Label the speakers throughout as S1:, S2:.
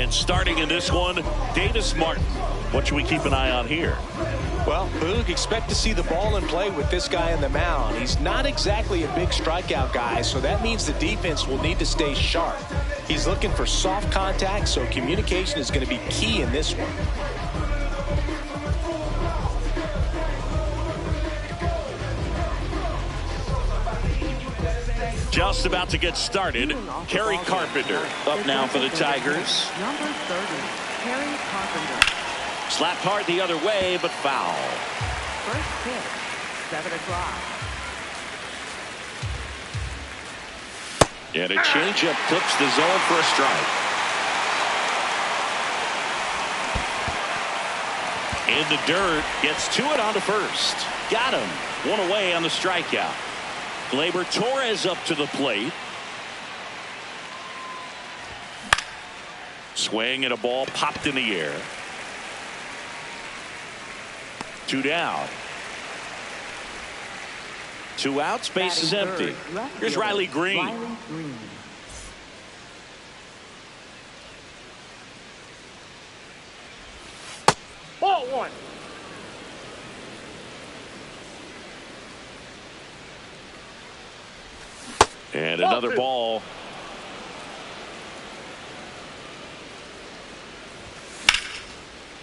S1: And starting in this one, Davis Martin. What should we keep an eye on here?
S2: Well, Boog, expect to see the ball in play with this guy on the mound. He's not exactly a big strikeout guy, so that means the defense will need to stay sharp. He's looking for soft contact, so communication is going to be key in this one.
S1: Just about to get started. Kerry Carpenter up now for the Tigers.
S3: Number 30, Kerry Carpenter.
S1: Slapped hard the other way, but foul.
S3: First pitch, 7 o'clock.
S1: And a changeup clips the zone for a strike. In the dirt, gets to it onto first. Got him. One away on the strikeout. Gleyber Torres up to the plate. Swing and a ball popped in the air. 2 down. 2 outs, base is empty. Here's Riley Green.
S4: Ball 1.
S1: And another ball.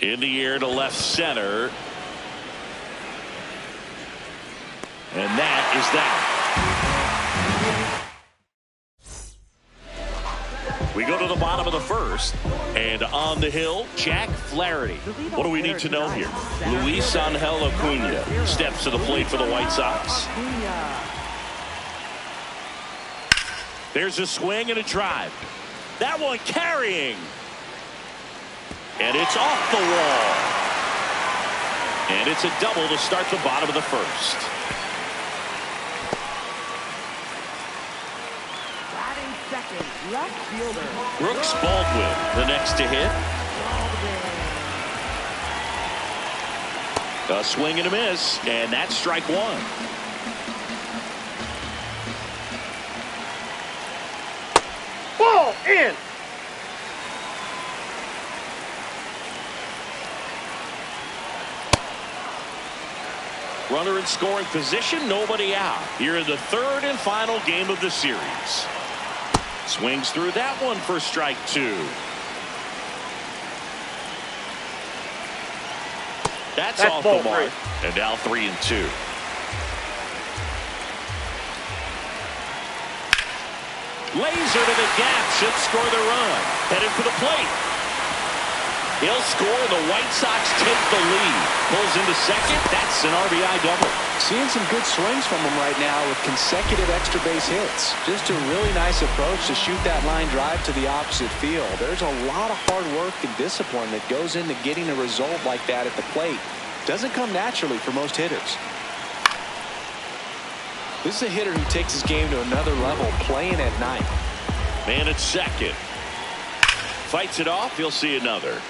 S1: In the air to left center. And that is that. We go to the bottom of the first. And on the hill, Jack Flaherty. What do we need to know here? Luis Angel Acuna steps to the plate for the White Sox. There's a swing and a drive. That one carrying. And it's off the wall. And it's a double to start the bottom of the first.
S3: Batting second, left fielder.
S1: Brooks Baldwin, the next to hit. A swing and a miss, and that's strike 1.
S4: Ball in.
S1: Runner in scoring position, nobody out. Here in the third and final game of the series. Swings through that one for strike 2. That's off the mark. And now 3-2. Laser to the gap, should score the run. Headed for the plate. He'll score. The White Sox take the lead. Pulls into second. That's an RBI double.
S2: Seeing some good swings from him right now with consecutive extra base hits. Just a really nice approach to shoot that line drive to the opposite field. There's a lot of hard work and discipline that goes into getting a result like that at the plate. Doesn't come naturally for most hitters. This is a hitter who takes his game to another level, playing at night.
S1: Man at second. Fights it off. He'll see another.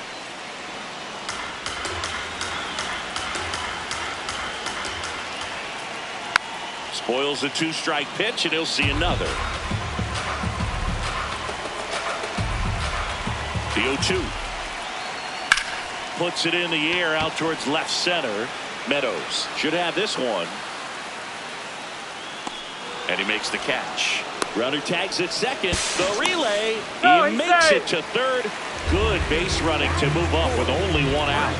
S1: Spoils the 2-strike pitch, and he'll see another. The 0-2. Puts it in the air out towards left center. Meadows should have this one. And he makes the catch. Runner tags at second. The relay. He makes it to third. Good base running to move up with only 1 out.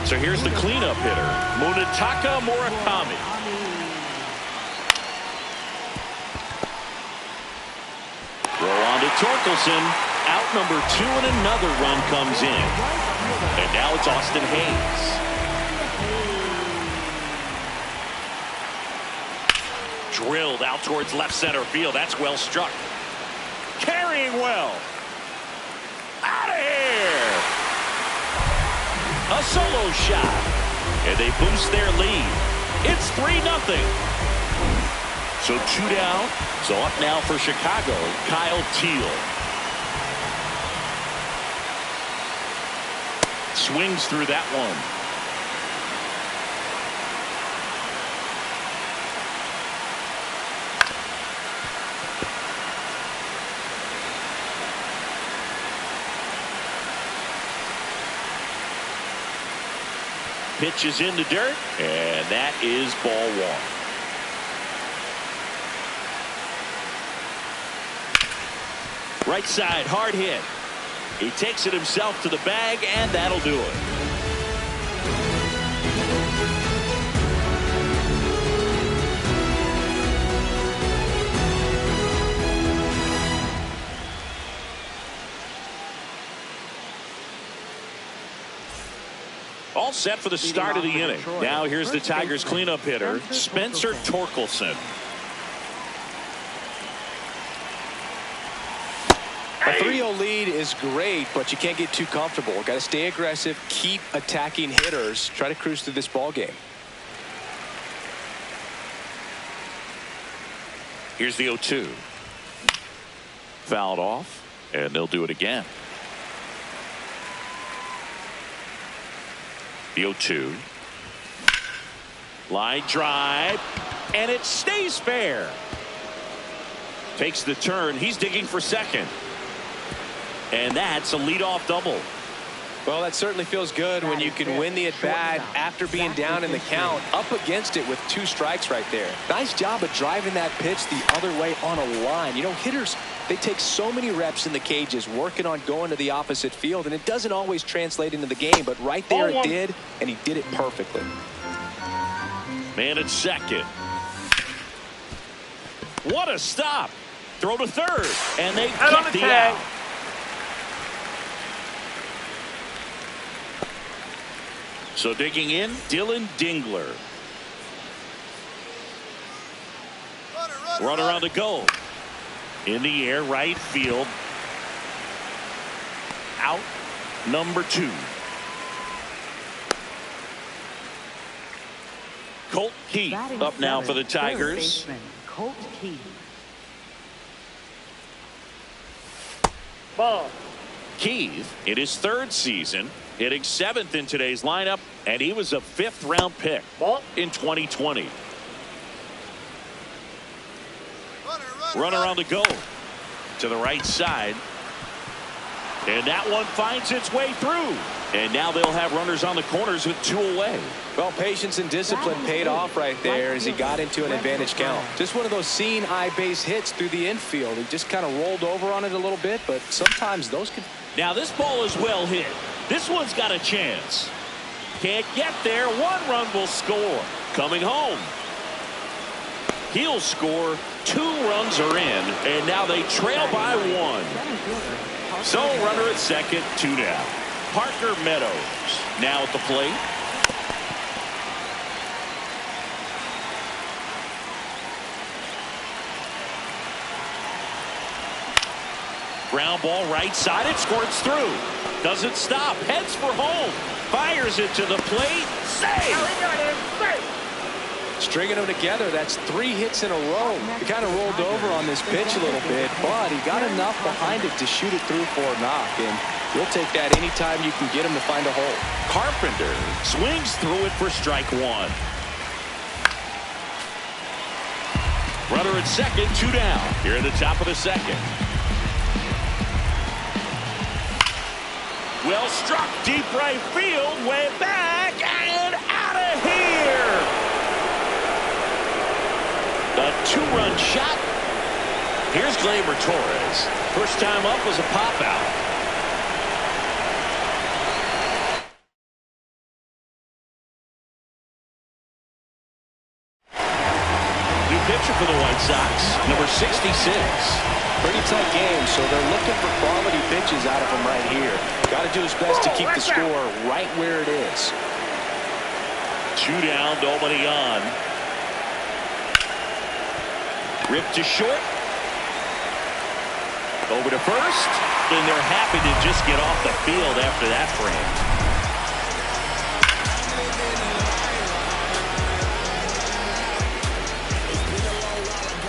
S1: So here's the cleanup hitter, Munetaka Murakami. Throw on to Torkelson. Out number 2, and another run comes in. And now it's Austin Hayes. Drilled out towards left center field. That's well struck. Carrying well. Out of here. A solo shot. And they boost their lead. It's 3-0. So 2 down. So up now for Chicago, Kyle Teal. Swings through that one. pitch is in the dirt, and that is ball one. Right side, hard hit. He takes it himself to the bag, and that'll do it. All set for the start of the inning. Now here's the Tigers cleanup hitter, Spencer Torkelson.
S2: A 3-0 lead is great, but you can't get too comfortable. Got to stay aggressive, keep attacking hitters, try to cruise through this ball game.
S1: Here's the 0-2. Fouled off, and they'll do it again. The 0-2. Line drive, and it stays fair. Takes the turn. He's digging for second. And that's a leadoff double.
S2: Well, that certainly feels good when you can win the at-bat after being down in the count, up against it with 2 strikes right there. Nice job of driving that pitch the other way on a line. You know, hitters, they take so many reps in the cages working on going to the opposite field, and it doesn't always translate into the game, but right there it did, and he did it perfectly.
S1: Man at second. What a stop. Throw to third, and they get the out. So digging in, Dylan Dingler. Runner on the go. In the air, right field. Out, number 2. Colt Keith up now for the Tigers.
S3: Colt Keith.
S4: Ball.
S1: Keith, in his 3rd season, hitting 7th in today's lineup, and he was a 5th-round pick in 2020. Runner on the go to the right side, and that one finds its way through. And now they'll have runners on the corners with 2 away.
S2: Well, patience and discipline paid off right there as he got into an advantage count. Just one of those seeing eye base hits through the infield. He just kind of rolled over on it a little bit, but sometimes those can.
S1: Now this ball is well hit. This one's got a chance. Can't get there. 1 run will score. Coming home. He'll score. 2 runs are in, and now they trail by 1. So runner at second, 2 down. Parker Meadows now at the plate. Ground ball right side. It squirts through. Doesn't stop. Heads for home. Fires it to the plate. Save.
S2: Stringing them together, that's 3 hits in a row. He kind of rolled over on this pitch a little bit, but he got enough behind it to shoot it through for a knock, and you'll take that anytime you can get him to find a hole.
S1: Carpenter swings through it for strike 1. Runner at second, 2 down. Here in the top of the 2nd. Well struck, deep right field, way back, and out of here. A 2-run shot. Here's Gleyber Torres. First time up was a pop out. New pitcher for the White Sox, number 66.
S2: Pretty tight game, so they're looking for quality pitches out of him right here. Got to do his best to keep the score right where it is.
S1: 2 down, nobody on. Ripped to short. Over to first. And they're happy to just get off the field after that frame.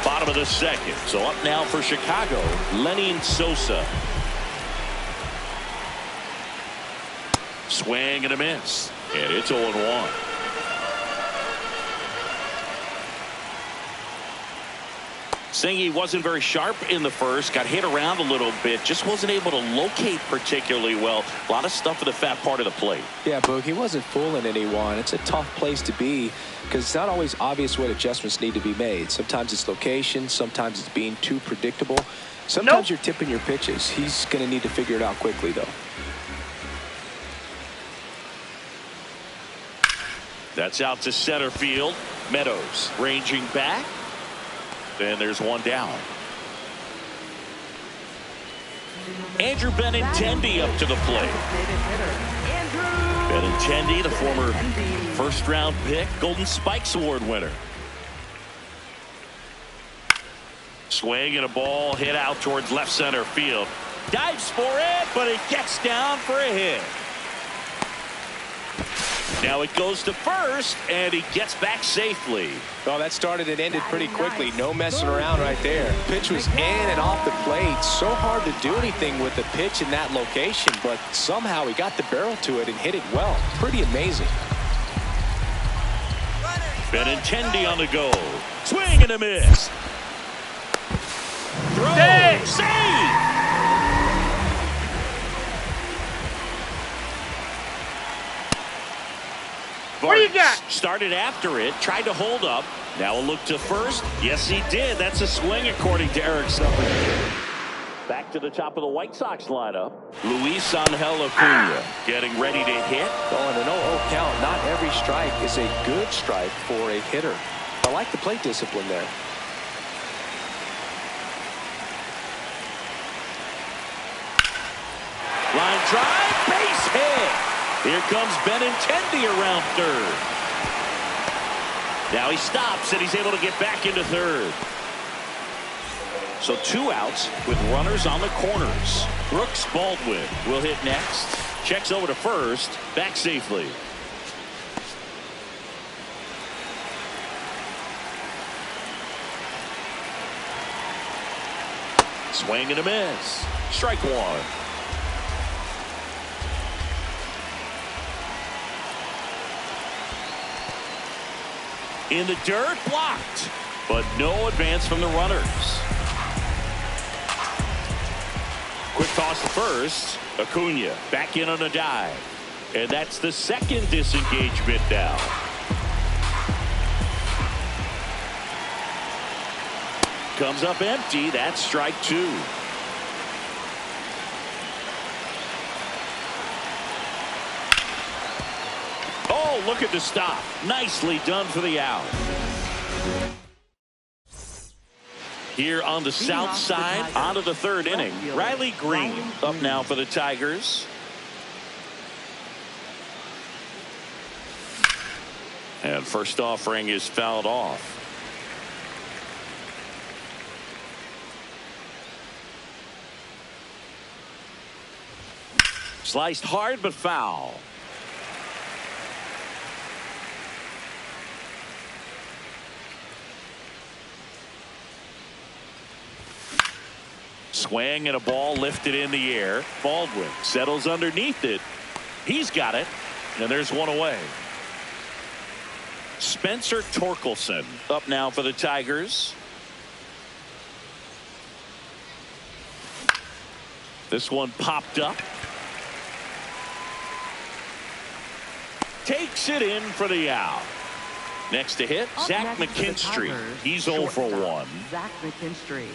S1: Bottom of the 2nd. So up now for Chicago, Lenny Sosa. Swing and a miss. And it's 0-1. Singy wasn't very sharp in the first, got hit around a little bit, just wasn't able to locate particularly well. A lot of stuff in the fat part of the plate.
S2: Yeah, Boog, he wasn't fooling anyone. It's a tough place to be because it's not always obvious what adjustments need to be made. Sometimes it's location, sometimes it's being too predictable. Sometimes you're tipping your pitches. He's going to need to figure it out quickly, though.
S1: That's out to center field. Meadows ranging back. And there's one down. Andrew Benintendi up to the plate. Benintendi, the former first-round pick, Golden Spikes Award winner. Swing and a ball hit out towards left center field. Dives for it, but it gets down for a hit. Now it goes to first, and he gets back safely.
S2: Oh, that started and ended pretty quickly. No messing around right there. Pitch was in and off the plate. So hard to do anything with the pitch in that location, but somehow he got the barrel to it and hit it well. Pretty amazing.
S1: Benintendi on the go. Swing and a miss. Throw. Save.
S4: What do you got?
S1: Started after it, tried to hold up. Now a look to first. Yes, he did. That's a swing, according to Eric Summer. Back to the top of the White Sox lineup. Luis Angel Acuna getting ready to hit.
S2: Oh, and an 0-0 count. Not every strike is a good strike for a hitter. I like the plate discipline there.
S1: Line drive, base hit. Here comes Benintendi around third. Now he stops, and he's able to get back into third. So 2 outs with runners on the corners. Brooks Baldwin will hit next. Checks over to first. Back safely. Swing and a miss. Strike one. In the dirt, blocked, but no advance from the runners. Quick toss to first. Acuna back in on a dive, and that's the second disengagement now. Comes up empty. That's strike two. Oh, look at the stop. Nicely done for the out. Here on the south side, onto the third inning. Riley Green up now for the Tigers. And first offering is fouled off. Sliced hard but foul. Swing and a ball lifted in the air. Baldwin settles underneath it. He's got it. And there's one away. Spencer Torkelson up now for the Tigers. This one popped up. Takes it in for the out. Next to hit, Zach McKinstry. He's 0 for 1.
S3: Zach McKinstry.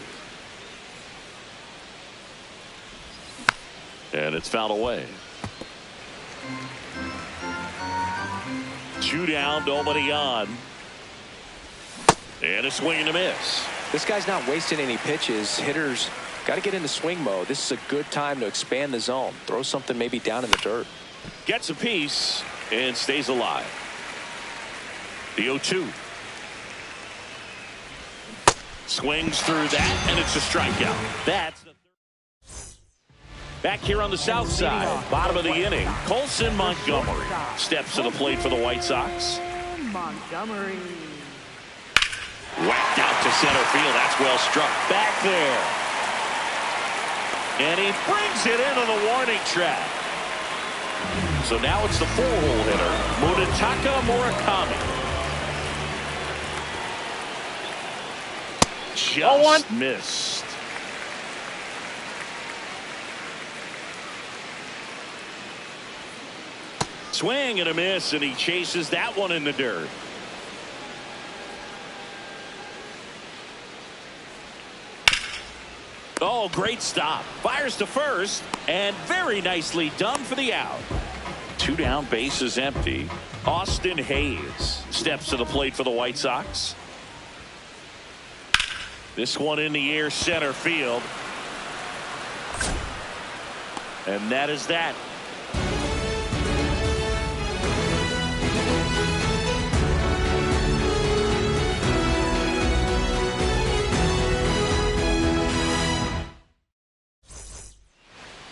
S1: And it's fouled away. 2 down, nobody on. And a swing and a miss.
S2: This guy's not wasting any pitches. Hitters got to get into swing mode. This is a good time to expand the zone. Throw something maybe down in the dirt.
S1: Gets a piece and stays alive. The 0-2. Swings through that, and it's a strikeout. That's the back here on the south side, bottom of the inning. Colson Montgomery steps to the plate for the White Sox.
S3: Montgomery.
S1: Whacked out to center field. That's well struck back there. And he brings it into the warning track. So now it's the 4-hole hitter, Munetaka Murakami. just missed. Swing and a miss, and he chases that one in the dirt. Oh, great stop. Fires to first, and very nicely done for the out. 2 down, base is empty. Austin Hayes steps to the plate for the White Sox. This one in the air, center field. And that is that.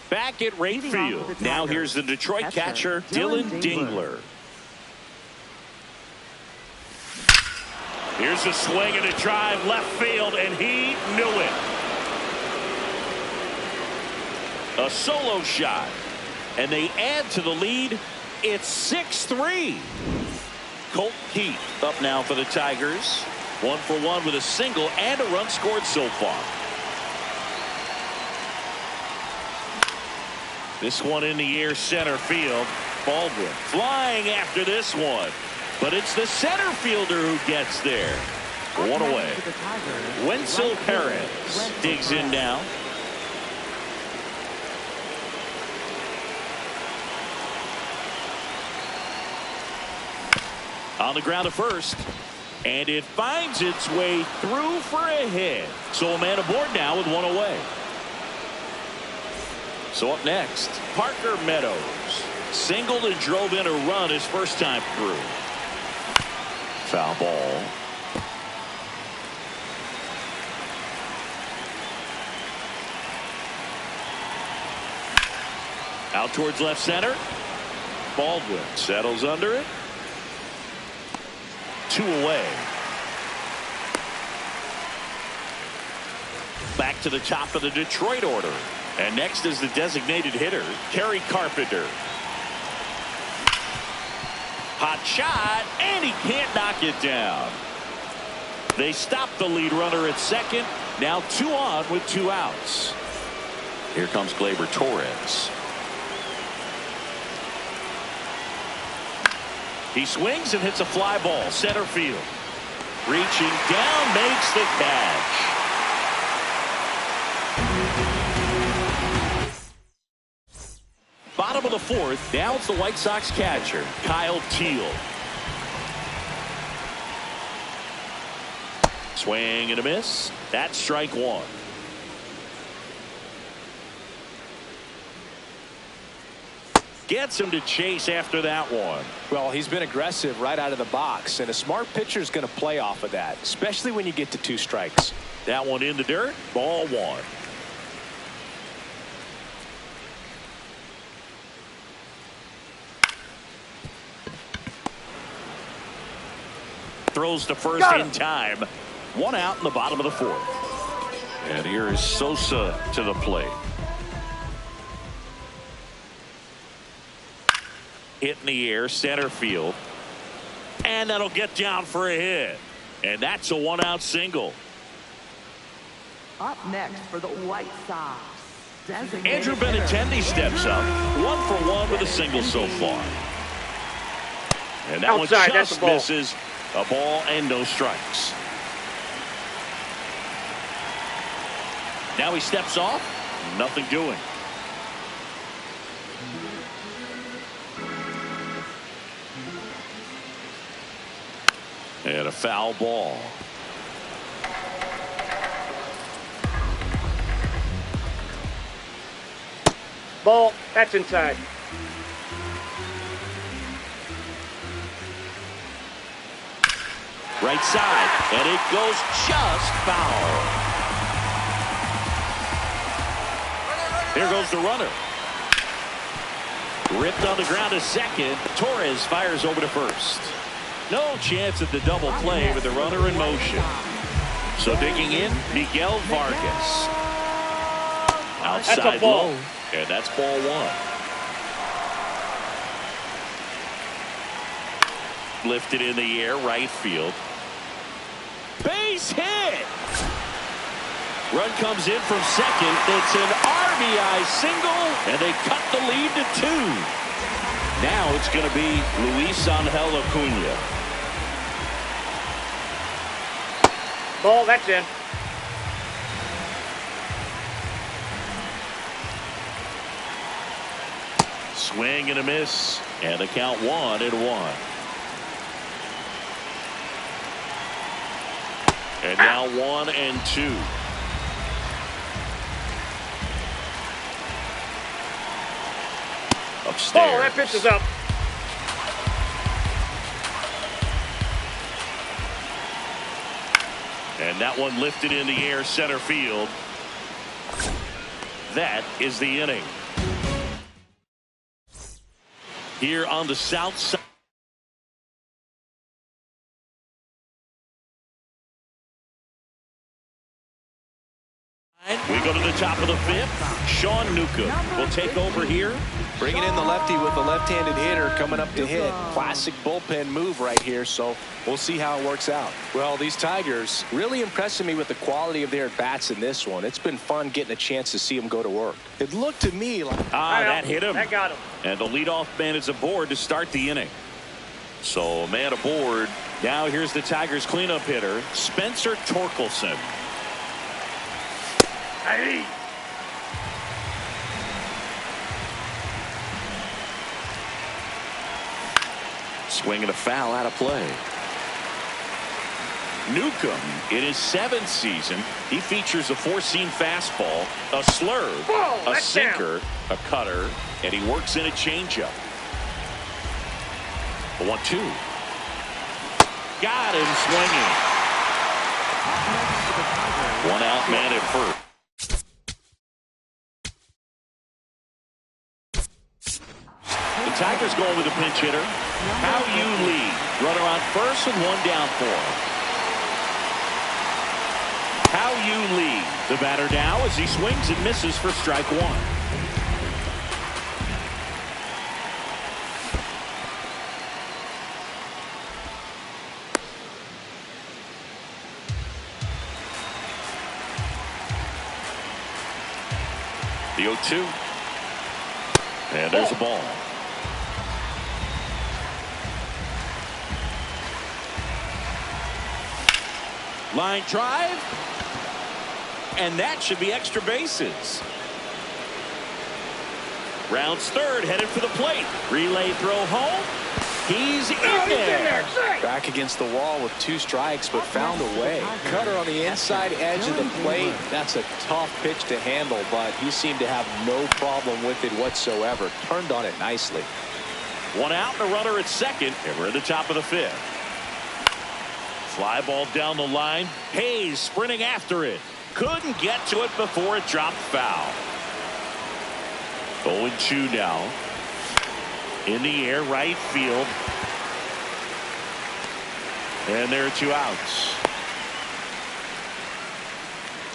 S1: Back at right field. Now here's the Detroit catcher, Dylan Dingler. Here's a swing and a drive left field, and he knew it. A solo shot, and they add to the lead. It's 6-3. Colt Keith up now for the Tigers. 1 for 1 with a single and a run scored so far. This one in the air, center field. Baldwin flying after this one. But it's the center fielder who gets there. One away. Wenzel Perez digs in now. On the ground at first. And it finds its way through for a hit. So a man aboard now with 1 away. So up next, Parker Meadows singled and drove in a run his first time through. Foul ball. Out towards left center. Baldwin settles under it. 2 away. Back to the top of the Detroit order. And next is the designated hitter, Kerry Carpenter. Hot shot, and he can't knock it down. They stop the lead runner at second. Now 2 on with 2 outs. Here comes Gleyber Torres. He swings and hits a fly ball, center field. Reaching down, makes the catch. Bottom of the 4th. Now it's the White Sox catcher, Kyle Teal. Swing and a miss. That's strike 1. Gets him to chase after that one.
S2: Well, he's been aggressive right out of the box, and a smart pitcher is going to play off of that, especially when you get to 2 strikes.
S1: That one in the dirt. Ball 1. Throws to first in time. 1 out in the bottom of the 4th. And here is Sosa to the plate. Hit in the air, center field. And that'll get down for a hit. And that's a 1-out single.
S3: Up next for the White Sox,
S1: Andrew Benintendi steps up. 1 for 1 with a single so far. And that
S4: Outside,
S1: one just misses. A ball and no strikes. Now he steps off. Nothing doing. And a foul ball.
S4: Ball. That's inside.
S1: Right side, and it goes just foul. Here goes the runner. Ripped on the ground to second. Torres fires over to first. No chance at the double play with the runner in motion. So digging in, Miguel Vargas. Outside low, and that's ball 1. Lifted in the air, right field. Base hit! Run comes in from second. It's an RBI single, and they cut the lead to 2. Now it's going to be Luis Angel Acuna.
S4: Ball, that's in.
S1: Swing and a miss, and the count 1-1. And now 1-2. Upstairs.
S4: Ball, that pitch is up.
S1: And that one lifted in the air center field. That is the inning. Here on the south side. We go to the top of the 5th. Sean Newcomb will take over here.
S2: Bringing in the lefty with the left-handed hitter coming up to hit. Classic bullpen move right here, so we'll see how it works out. Well, these Tigers really impressing me with the quality of their at-bats in this one. It's been fun getting a chance to see them go to work. It looked to me like...
S1: that hit him.
S4: That got him.
S1: And the leadoff man is aboard to start the inning. So, man aboard. Now here's the Tigers cleanup hitter, Spencer Torkelson.
S4: Hey.
S1: Swing and a foul out of play. Newcomb, in his 7th season, he features a 4-seam fastball, a slurve, a sinker, a cutter, and he works in a changeup. 1-2. Got him swinging. 1 out, man at first. The Tigers going with a pinch hitter. How you lead. Runner on first and 1 down for him. How you lead. The batter now as he swings and misses for strike 1. The 0-2. And there's a ball. Line drive. And that should be extra bases. Rounds third, headed for the plate. Relay throw home. He's in there.
S2: Back against the wall with 2 strikes, but found a way. Cutter on the inside edge of the plate. That's a tough pitch to handle, but he seemed to have no problem with it whatsoever. Turned on it nicely.
S1: 1 out and a runner at second, and we're at the top of the 5th. Fly ball down the line. Hayes sprinting after it. Couldn't get to it before it dropped foul. 0-2 now. In the air, right field. And there are 2 outs.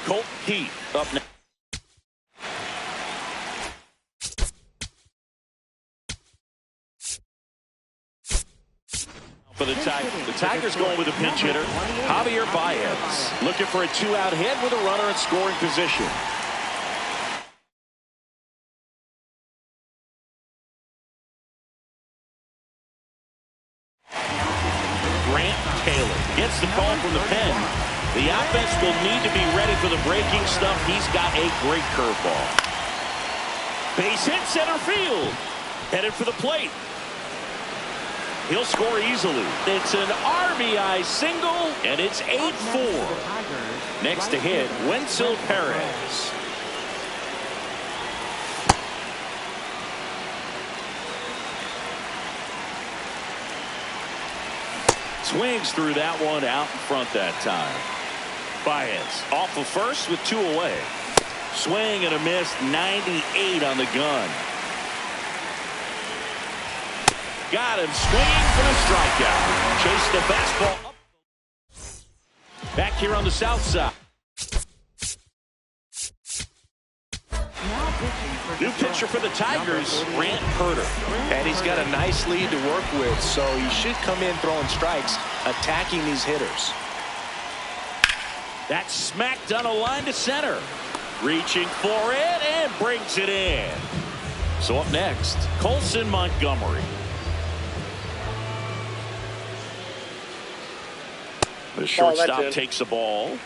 S1: Colt Heath up next. For the Tigers going with a pinch hitter. Javier Baez looking for a 2-out hit with a runner in scoring position. Gets the call from the pen. The offense will need to be ready for the breaking stuff. He's got a great curveball. Base hit center field. Headed for the plate. He'll score easily. It's an RBI single, and it's 8-4. Next to hit, Wenzel Perez. Swings through that one out in front that time. Baez off of first with 2 away. Swing and a miss, 98 on the gun. Got him swinging for the strikeout. Chased the fastball up. Back here on the south side. New pitcher for the Tigers, Grant Herter.
S2: And he's got a nice lead to work with, so he should come in throwing strikes, attacking these hitters.
S1: That's smacked on a line to center. Reaching for it and brings it in. So up next, Colson Montgomery. The shortstop takes the ball.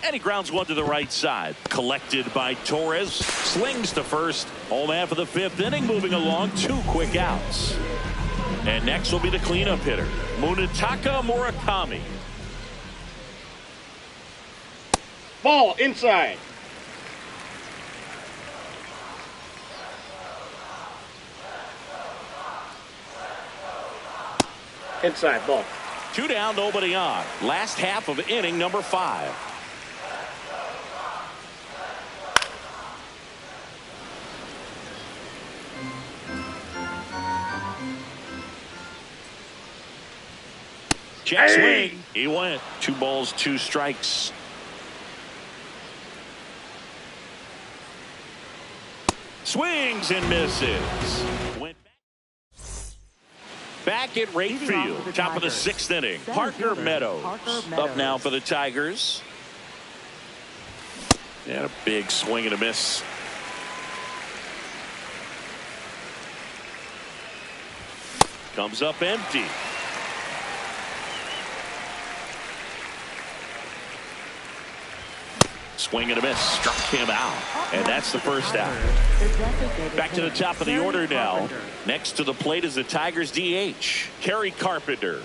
S1: And he grounds one to the right side. Collected by Torres. Slings to first. Home half of the fifth inning. Moving along. 2 quick outs. And next will be the cleanup hitter, Munetaka Murakami.
S4: Ball inside. Inside ball.
S1: 2 down, nobody on. Last half of inning number 5. Check swing. He went. 2 balls, 2 strikes. Swings and misses. Went back at right field. Top of the 6th inning. Parker Meadows up now for the Tigers. And a big swing and a miss. Comes up empty. Swing and a miss. Struck him out. And that's the first out. Back to the top of the order now. Next to the plate is the Tigers DH, Kerry Carpenter.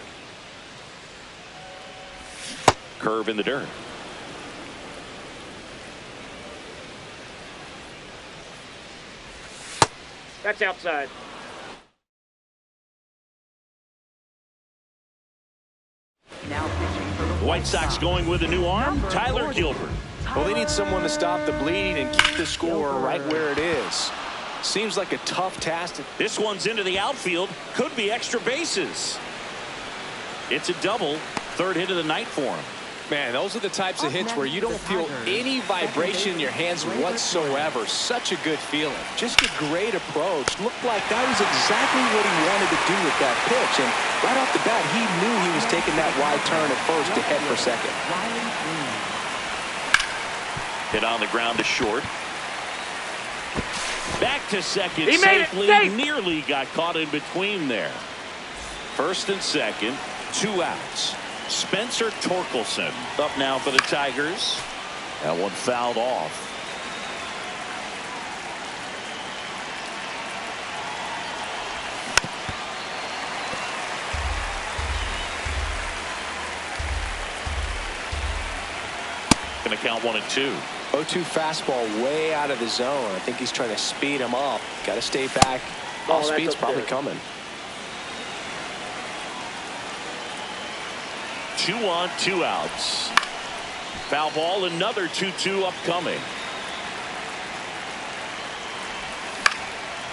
S1: Curve in the dirt.
S4: That's outside.
S3: Now pitching for the
S1: White Sox going with a new arm, Tyler Gilbert.
S2: Well, they need someone to stop the bleeding and keep the score right where it is. Seems like a tough task.
S1: This one's into the outfield. Could be extra bases. It's a double. 3rd hit of the night for him.
S2: Man, those are the types of hits where you don't feel any vibration in your hands whatsoever. Such a good feeling. Just a great approach. Looked like that was exactly what he wanted to do with that pitch. And right off the bat, he knew he was taking that wide turn at first to head for second.
S1: Hit on the ground to short. Back to second
S4: He made it
S1: safely.
S4: safe.
S1: Nearly got caught in between there. 1st and 2nd. 2 outs. Spencer Torkelson up now for the Tigers. That one fouled off. Going to count 1 and 2.
S2: 0-2 fastball way out of the zone. I think he's trying to speed him up. Got to stay back. Off speed's probably coming.
S1: 2 on, 2 outs. Foul ball, another 2-2 upcoming.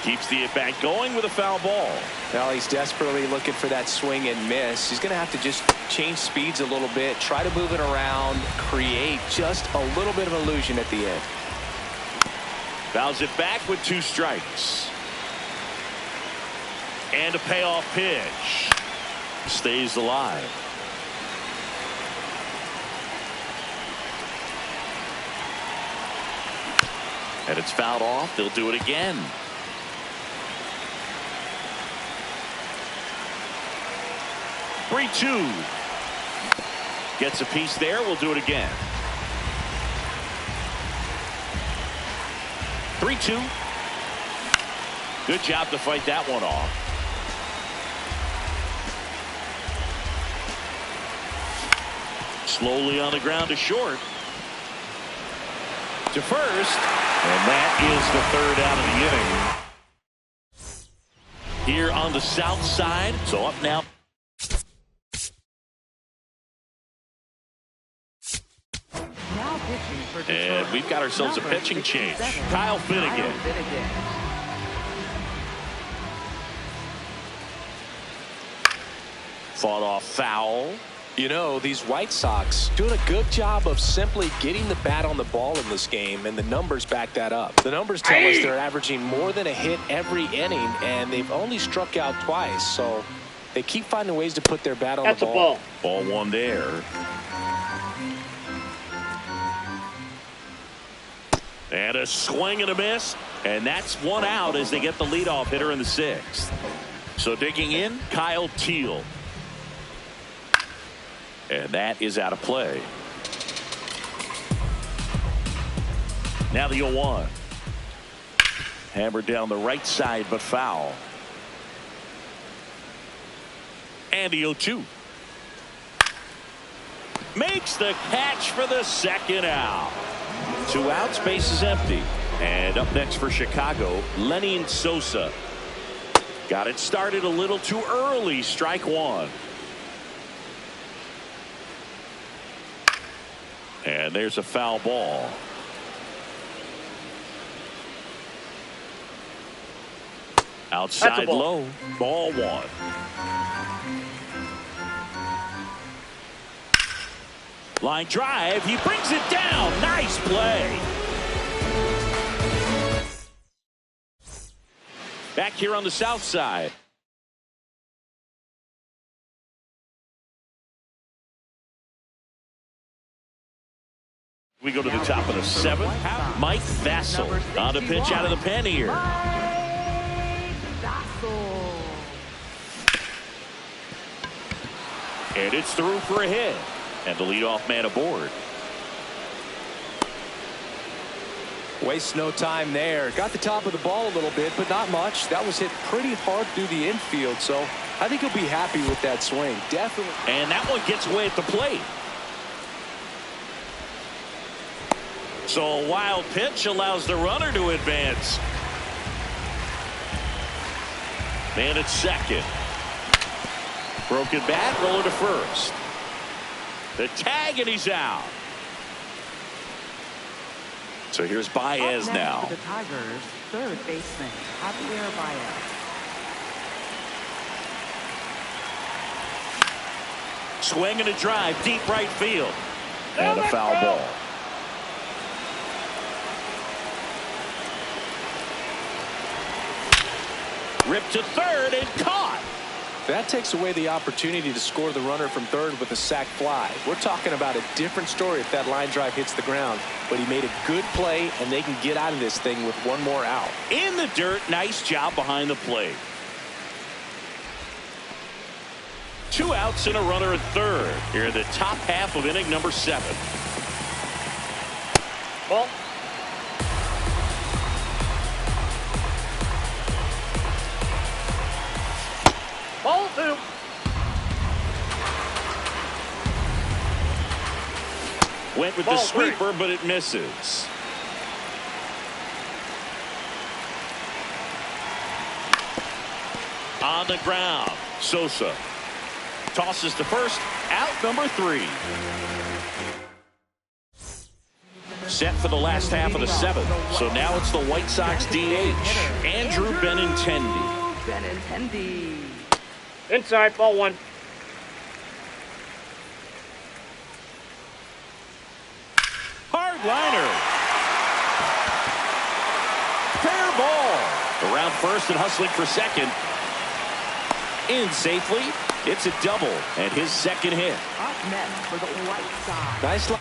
S1: Keeps the at-bat going with a foul ball.
S2: Well, he's desperately looking for that swing and miss. He's going to have to just change speeds a little bit, try to move it around, create just a little bit of illusion at the end.
S1: Fouls it back with 2 strikes. And a payoff pitch. Stays alive. And it's fouled off. They'll do it again. Three-two. Gets a piece there. We'll do it again. 3-2. Good job to fight that one off. Slowly on the ground to short. To first. And that is the 3rd out of the inning. Here on the south side. So up now. And we've got ourselves a pitching change. Kyle Finnegan. Fought off foul.
S2: You know, these White Sox doing a good job of simply getting the bat on the ball in this game, and the numbers back that up. The numbers tell us they're averaging more than a hit every inning, and they've only struck out twice. So They keep finding ways to put their bat on
S4: That's
S2: the
S4: a
S2: ball.
S1: Ball one there. And a swing and a miss. And that's one out as they get the leadoff hitter in the sixth. So digging in, Kyle Teal. And that is out of play. Now the 0-1. Hammered down the right side, but foul. And the 0-2. Makes the catch for the second out. 2 outs, base is empty. And up next for Chicago, Lenny Sosa. Got it started a little too early. Strike one. And there's a foul ball. Outside low. Ball one. Line drive. He brings it down. Nice play. Back here on the south side. We go to the top of the 7th. Mike Vassell on the pitch out of the pen here. And it's through for a hit. And the leadoff man aboard.
S2: Wastes no time there. Got the top of the ball a little bit, but not much. That was hit pretty hard through the infield, so I think he'll be happy with that swing. Definitely.
S1: And that one gets away at the plate. So a wild pitch allows the runner to advance. Man at second. Broken bat, roller to first. The tag, and he's out. So here's Baez now.
S3: For the Tigers, third baseman, Javier Baez.
S1: Swing and a drive, deep right field. And a foul ball. Ripped to third and caught.
S2: That takes away the opportunity to score the runner from third with a sac fly. We're talking about a different story if that line drive hits the ground. But he made a good play, and they can get out of this thing with one more out.
S1: In the dirt, nice job behind the plate. 2 outs and a runner at third. Here in the top half of inning number 7.
S4: Ball. Ball 2.
S1: Went with the sweeper, but it misses. On the ground, Sosa tosses to first, out number 3. Set for the last half of the 7th. So now it's the White Sox DH, Andrew Benintendi.
S4: Inside, ball 1.
S1: Hard liner. Fair ball. Around first and hustling for second. In safely. It's a double and his second hit.
S3: Up next for the White Sox.
S2: Nice line.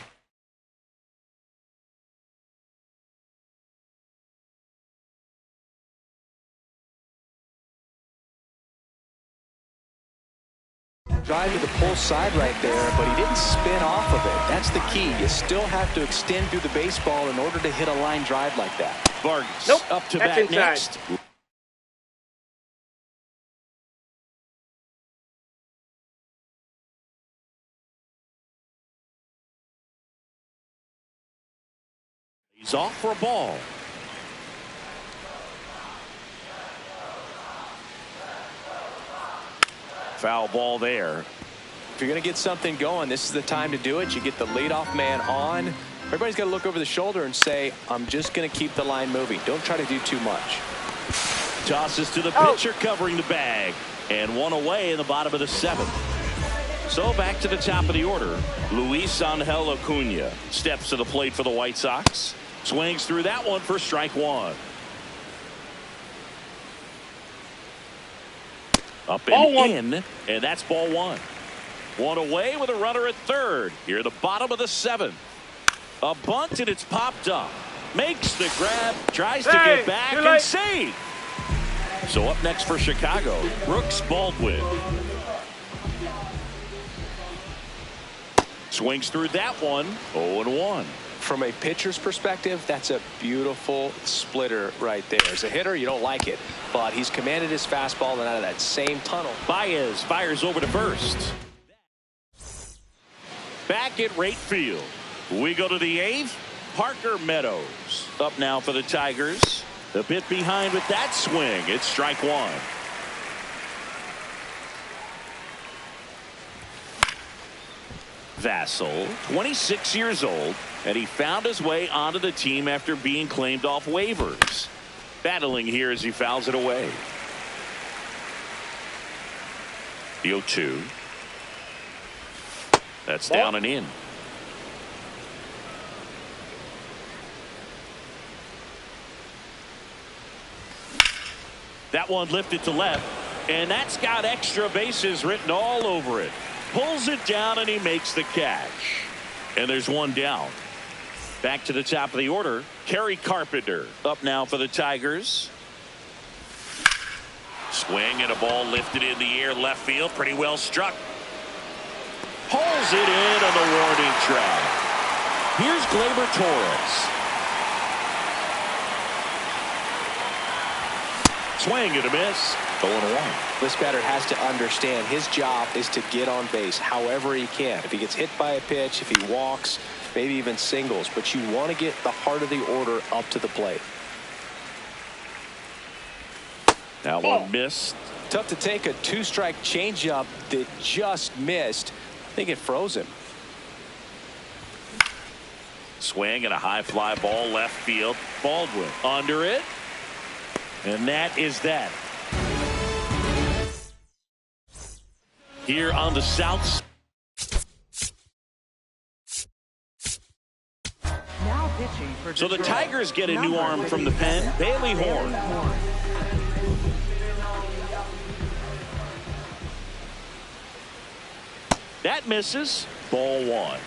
S2: Drive to the pull side right there, but he didn't spin off of it. That's the key. You still have to extend through the baseball in order to hit a line drive like that.
S1: Vargas up to
S4: That's
S1: bat
S4: inside.
S1: next. He's off for a ball. Foul ball there.
S2: If you're going to get something going, this is the time to do it. You get the leadoff man on. Everybody's got to look over the shoulder and say, I'm just going to keep the line moving. Don't try to do too much.
S1: Tosses to the pitcher covering the bag. And one away in the bottom of the 7th. So back to the top of the order. Luis Angel Acuna steps to the plate for the White Sox. Swings through that one for strike 1. Up
S4: Ball
S1: and
S4: one.
S1: in, and that's ball one. One away with a runner at third. Here, the bottom of the seventh. A bunt, and it's popped up. Makes the grab, tries to get back, and save. So up next for Chicago, Brooks Baldwin. Swings through that one, 0-1.
S2: From a pitcher's perspective, that's a beautiful splitter right there. As a hitter, you don't like it, but he's commanded his fastball and out of that same tunnel.
S1: Baez fires over to first. Back at right field. We go to the eighth. Parker Meadows up now for the Tigers. A bit behind with that swing. It's strike one. Vassell, 26 years old, and he found his way onto the team after being claimed off waivers. Battling here as he fouls it away. The 0-2. That's down and in. That one lifted to left, and that's got extra bases written all over it. Pulls it down, and he makes the catch. And there's one down. Back to the top of the order, Kerry Carpenter up now for the Tigers. Swing and a ball lifted in the air left field. Pretty well struck. Pulls it in on the warning track. Here's Gleyber Torres. Swing and a miss. 0-1.
S2: This batter has to understand his job is to get on base however he can. If he gets hit by a pitch, if he walks, maybe even singles, but you want to get the heart of the order up to the plate.
S1: That one missed.
S2: Tough to take a two-strike changeup that just missed. I think it froze him.
S1: Swing and a high fly ball left field. Baldwin under it. And that is that. Here on the south.
S3: Now pitching for
S1: So the
S3: Detroit.
S1: Tigers get a new
S3: Number
S1: arm from the pen. Bailey Horn. That misses. Ball one.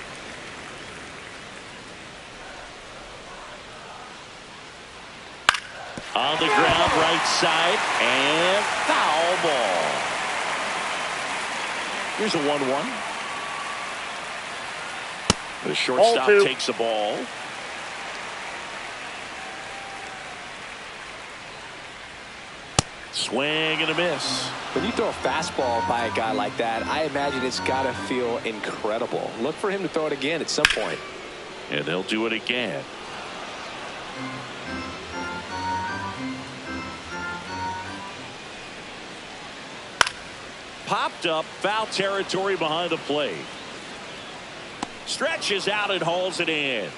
S1: On the ground, right side, and foul ball. Here's a 1-1. The shortstop takes the ball. Swing and a miss.
S2: When you throw a fastball by a guy like that, I imagine it's got to feel incredible. Look for him to throw it again at some point.
S1: And they'll do it again. Popped up, foul territory behind the plate. Stretches out and hauls it in.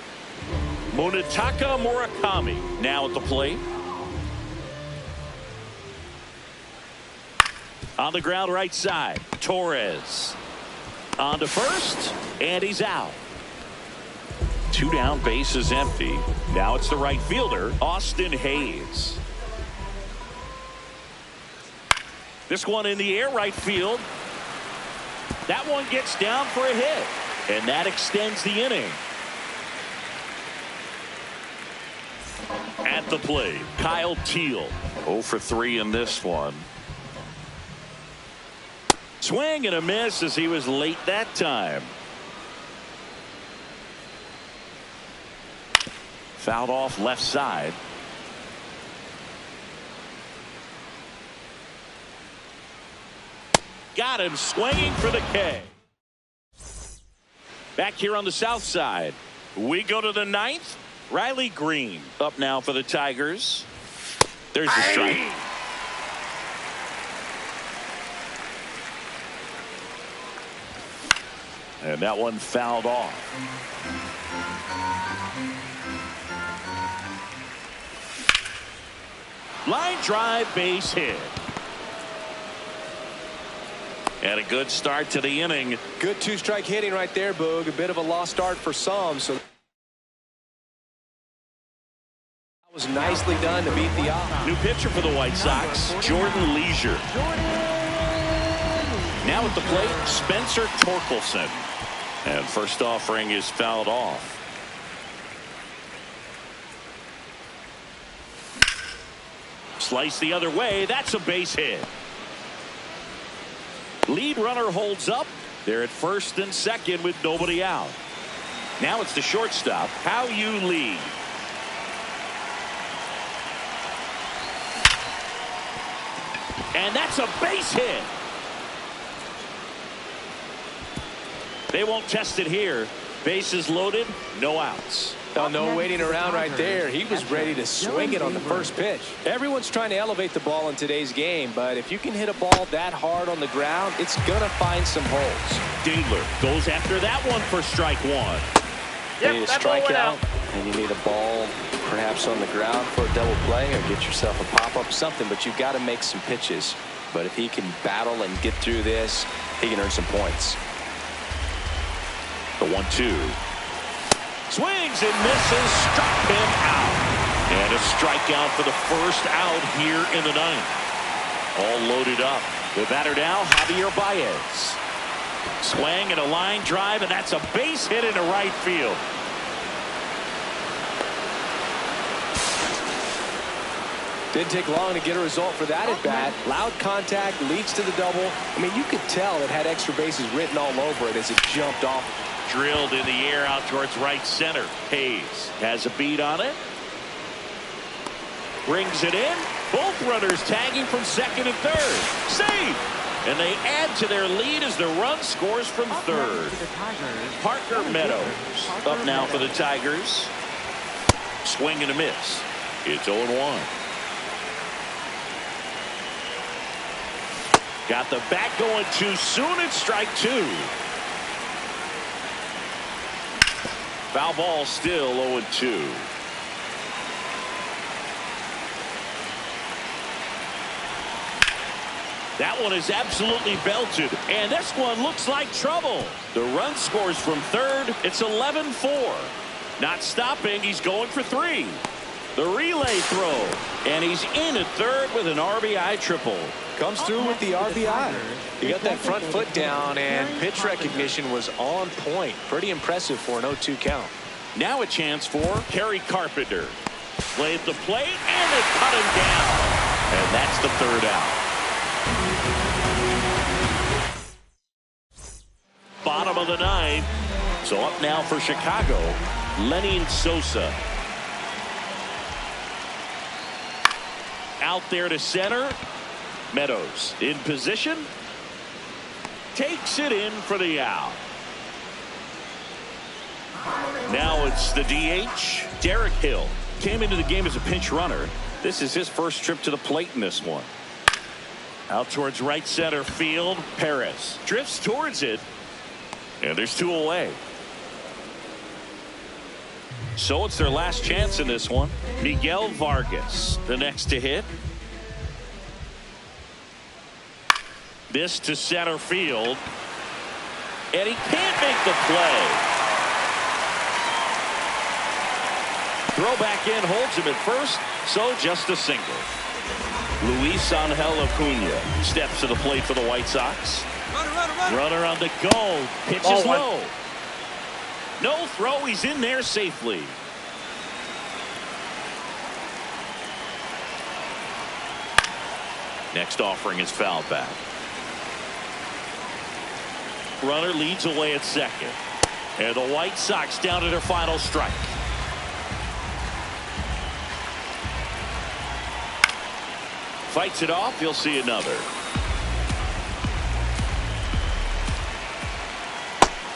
S1: Munetaka Murakami now at the plate. On the ground right side, Torres. On to first, and he's out. Two down, bases empty. Now it's the right fielder, Austin Hayes. This one in the air, right field. That one gets down for a hit, and that extends the inning. At the plate, Kyle Teal, 0 for 3 in this one. Swing and a miss as he was late that time. Fouled off left side. Got him swinging for the K. Back here on the south side, we go to the ninth. Riley Green up now for the Tigers. There's the strike. And that one fouled off. Line drive, base hit. And a good start to the inning.
S2: Good two-strike hitting right there, Boog. A bit of a lost start for some. So that was nicely done to beat the odds.
S1: New pitcher for the White Sox, Jordan Leisure. Now at the plate, Spencer Torkelson. And first offering is fouled off. Slice the other way. That's a base hit. Lead runner holds up. They're at first and second with nobody out. Now it's the shortstop, How-Yu Lee. And that's a base hit. They won't test it here. Bases loaded, no outs.
S2: No waiting around right there. He was ready to swing it on the first pitch. Everyone's trying to elevate the ball in today's game, but if you can hit a ball that hard on the ground, it's going to find some holes.
S1: Daedler goes after that one for strike one.
S2: You need a strikeout, and you need a ball perhaps on the ground for a double play or get yourself a pop-up, something, but you've got to make some pitches. But if he can battle and get through this, he can earn some points.
S1: The 1-2. Swings and misses, struck him out. And a strikeout for the first out here in the ninth. All loaded up. The batter now, Javier Baez. Swing and a line drive, and that's a base hit into right field.
S2: Didn't take long to get a result for that at bat. Loud contact leads to the double. I mean, you could tell it had extra bases written all over it as it jumped off.
S1: Drilled in the air out towards right center. Hayes has a beat on it. Brings it in. Both runners tagging from second and third. Save! And they add to their lead as the run scores from third. Parker Meadows up now for the Tigers. Swing and a miss. It's 0-1. Got the bat going too soon. It's strike two. Foul ball, still 0-2. That one is absolutely belted, and this one looks like trouble. The run scores from third. It's 11-4. Not stopping. He's going for three. The relay throw, and he's in at third with an RBI triple.
S2: Comes through with the RBI. He got that front foot down, and pitch recognition was on point. Pretty impressive for an 0-2 count.
S1: Now a chance for Kerry Carpenter. Played the plate, and they cut him down. And that's the third out. Bottom of the ninth. So up now for Chicago, Lenin Sosa. Out there to center. Meadows in position. Takes it in for the out. Now it's the DH. Derek Hill came into the game as a pinch runner. This is his first trip to the plate in this one. Out towards right center field. Perez drifts towards it. And there's two away. So it's their last chance in this one. Miguel Vargas, the next to hit. This to center field. And he can't make the play. Throw back in, holds him at first, so just a single. Luis Angel Acuna steps to the plate for the White Sox. Runner on the go. Pitch is low. No throw. He's in there safely. Next offering is fouled back. Runner leads away at second. And the White Sox down to their final strike. Fights it off. He'll see another.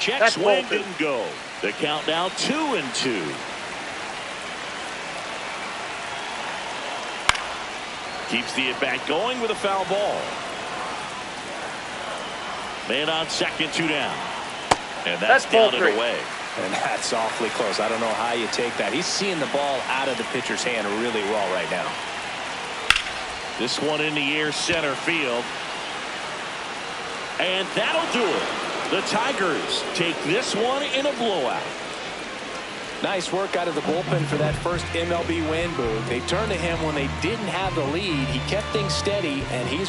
S1: Check swing didn't go. The count now 2-2. Keeps the at bat going with a foul ball. Man on second, two down. And that's down and away.
S2: And that's awfully close. I don't know how you take that. He's seeing the ball out of the pitcher's hand really well right now.
S1: This one in the air, center field. And that'll do it. The Tigers take this one in a blowout.
S2: Nice work out of the bullpen for that first MLB win, Booth. They turned to him when they didn't have the lead. He kept things steady, and he's